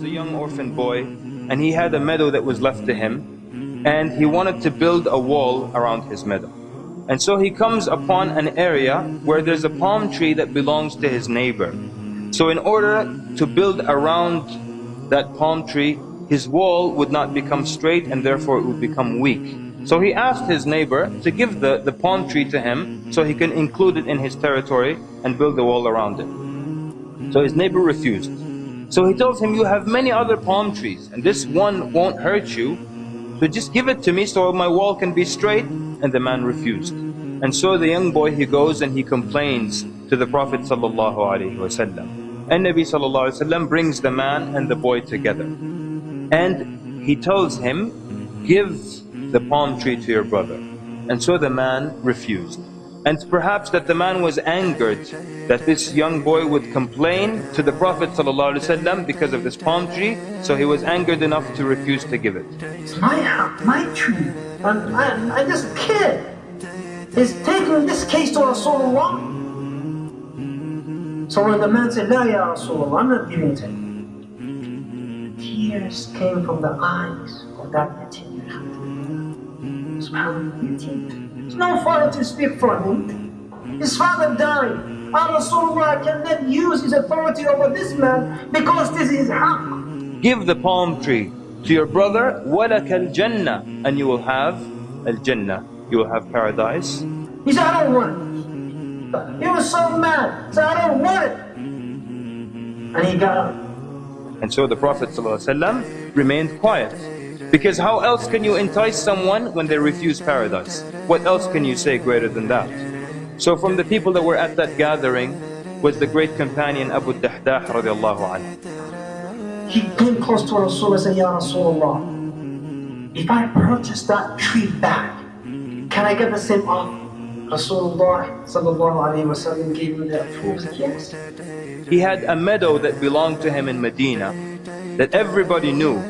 A young orphan boy, and he had a meadow that was left to him, and he wanted to build a wall around his meadow. And so he comes upon an area where there's a palm tree that belongs to his neighbor. So in order to build around that palm tree, his wall would not become straight, and therefore it would become weak. So he asked his neighbor to give the palm tree to him so he can include it in his territory and build a wall around it. So his neighbor refused. So he tells him, you have many other palm trees and this one won't hurt you, so just give it to me so my wall can be straight. And the man refused. And so the young boy, he goes and he complains to the Prophet ﷺ. And Nabi ﷺ brings the man and the boy together. And he tells him, give the palm tree to your brother. And so the man refused. And perhaps that the man was angered that this young boy would complain to the Prophet ﷺ because of this palm tree, so he was angered enough to refuse to give it. It's my house, my tree, and I'm just a kid. He's taking this case to Rasulullah. So when the man said, La ya Rasulullah, I'm not giving it to him, tears came from the eyes of that yatim. There's no father to speak for him. His father died. Rasulullah cannot use his authority over this man because this is haqq. Give the palm tree to your brother, وَلَكَ الْجَنَّةِ, and you will have al-Jannah, you will have paradise. He said, I don't want it. He was so mad, he said, I don't want it. And he got up. And so the Prophet ﷺ remained quiet. Because how else can you entice someone when they refuse paradise? What else can you say greater than that? So from the people that were at that gathering was the great companion Abu Dahdah radiallahu anhu. He came close to Rasulullah and said, Ya Rasulullah, if I purchase that tree back, can I get the same offer? Rasulullah sallallahu alayhi wa sallam gave him the approval. Yes. He had a meadow that belonged to him in Medina that everybody knew.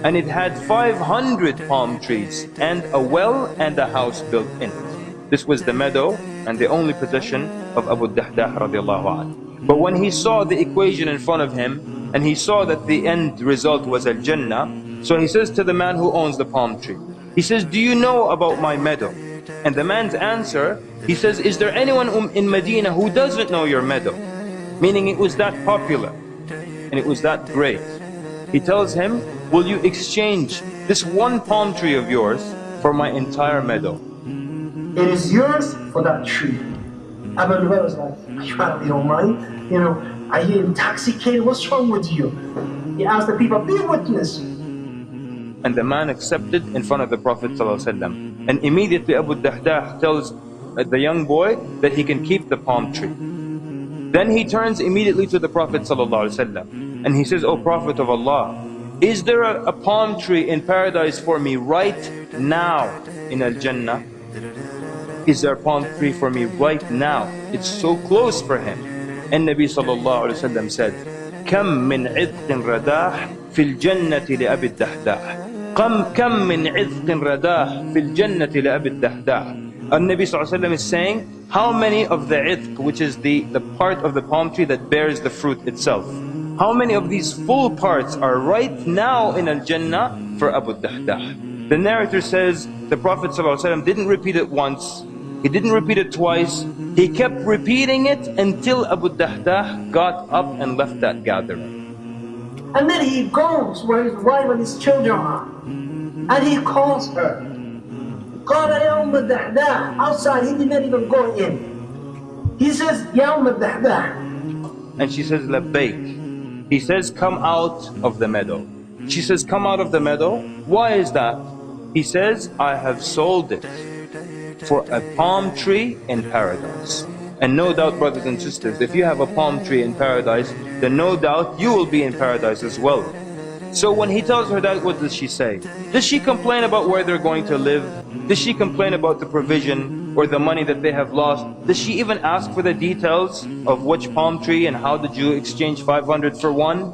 And it had 500 palm trees and a well and a house built in it. This was the meadow and the only possession of Abu Dahdah radiallahu anhu. But when he saw the equation in front of him and he saw that the end result was al-Jannah, so he says to the man who owns the palm tree, he says, do you know about my meadow? And the man's answer, he says, is there anyone in Medina who doesn't know your meadow? Meaning it was that popular and it was that great. He tells him, will you exchange this one palm tree of yours for my entire meadow? It is yours for that tree. Abu Bakr was like, you out of your mind? You know, are you intoxicated? What's wrong with you? He asked the people, be a witness. And the man accepted in front of the Prophet ﷺ. And immediately Abu Dahdah tells the young boy that he can keep the palm tree. Then he turns immediately to the Prophet ﷺ. And he says, O Prophet of Allah, is there a palm tree in paradise for me right now in Al-Jannah? Is there a palm tree for me right now? It's so close for him. And Nabi sallallahu alayhi wa sallam said, كم من عذق رداح في الجنة لأبي الدحداح كم من عذق رداح في الجنة لأبي الدحداح. And Nabi sallallahu alayhi wa sallam is saying, how many of the idq, which is the part of the palm tree that bears the fruit itself, how many of these full parts are right now in Al-Jannah for Abu Dahdah? The narrator says the Prophet ﷺ didn't repeat it once, he didn't repeat it twice, he kept repeating it until Abu Dahdah got up and left that gathering. And then he goes where his wife and his children are, and he calls her. قال يا أم الدحداح. Outside, he did not even go in. He says, يا أم الدحداح. And she says, لبيك. He says, come out of the meadow. She says, come out of the meadow. Why is that? He says, I have sold it for a palm tree in paradise. And no doubt, brothers and sisters, if you have a palm tree in paradise, then no doubt you will be in paradise as well. So when he tells her that, what does she say? Does she complain about where they're going to live? Does she complain about the provision or the money that they have lost? Does she even ask for the details of which palm tree and how did you exchange 500 for one?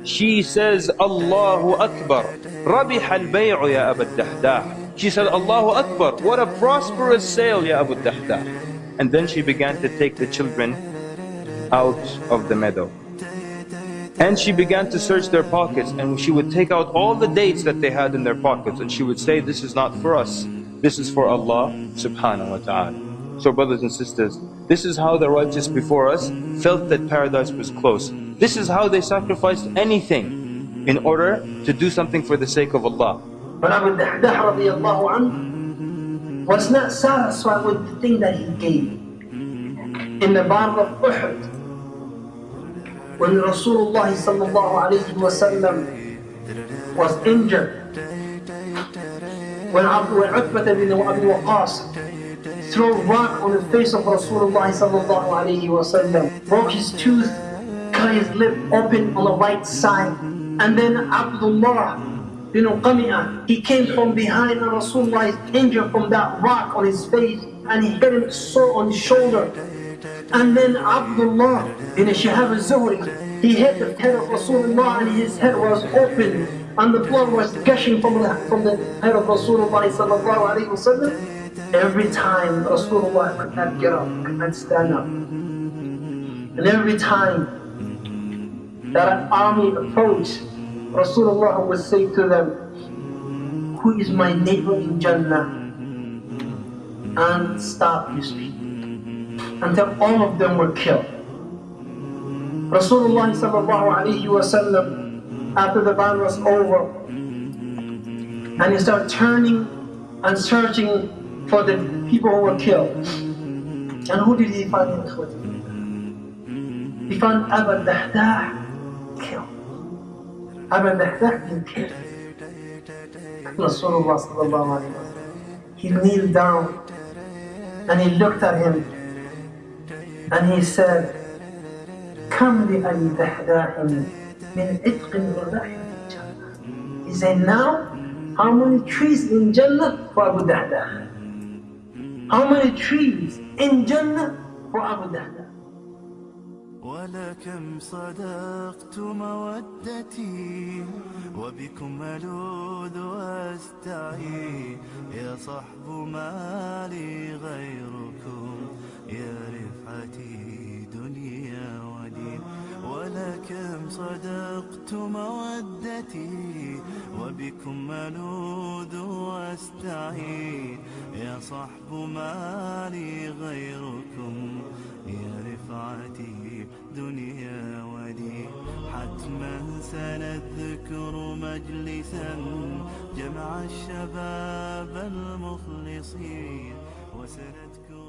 She says, Allahu Akbar, Rabih al-bay'u ya apdToALLAH. She said, Allahu Akbar, what a prosperous sale ya apdToALLAH. And then she began to take the children out of the meadow. And she began to search their pockets, and she would take out all the dates that they had in their pockets, and she would say, this is not for us, this is for Allah subhanahu wa ta'ala. So brothers and sisters, this is how the righteous before us felt that paradise was close. This is how they sacrificed anything in order to do something for the sake of Allah. But Abu Dahdah radiallahu anhu was not satisfied with the thing that he gave. In the Battle of Uhud, when Rasulullah sallallahu alayhi wa sallam was injured, when Utbah bin Abi Waqqas threw a rock on the face of Rasulullah sallallahu alayhi wa sallam, broke his tooth, cut his lip open on the right side, and then Abdullah bin Qami'ah, he came from behind and Rasulullah is injured from that rock on his face, and he hit him so on his shoulder. And then Abdullah bin Shihab al-Zuhri, he hit the head of Rasulullah and his head was open and the blood was gushing from the head of Rasulullah sallallahu alayhi wa sallam. Every time Rasulullah could not get up, could not stand up. And every time that an army approached, Rasulullah would say to them, who is my neighbor in Jannah? And stop his speech, until all of them were killed. Rasulullah sallallahu alayhi wa sallam, after the battle was over, and he started turning and searching for the people who were killed. And who did he find? He found Abu Dahdah killed. Abu Dahdah been killed. Rasulullah sallallahu alayhi wa sallam, he kneeled down and he looked at him and he said, Kam li Abi Dahdah min itqin wa rahim in Jannah. He said, now, how many trees in Jannah for Abu Dahdah? How many trees in Jannah for Abu Dahdah? ولكم صدقت مودتي وبكم ألوذ وأستعين يا صحب ما لي غيركم يا رفعتي دنيا ودين ولكم صدقت مودتي وبكم ألوذ وأستعين يا صحب ما لي غيركم يا رفعتي دنيا ودين حتما سنذكر مجلسا جمع الشباب المخلصين وسنذكر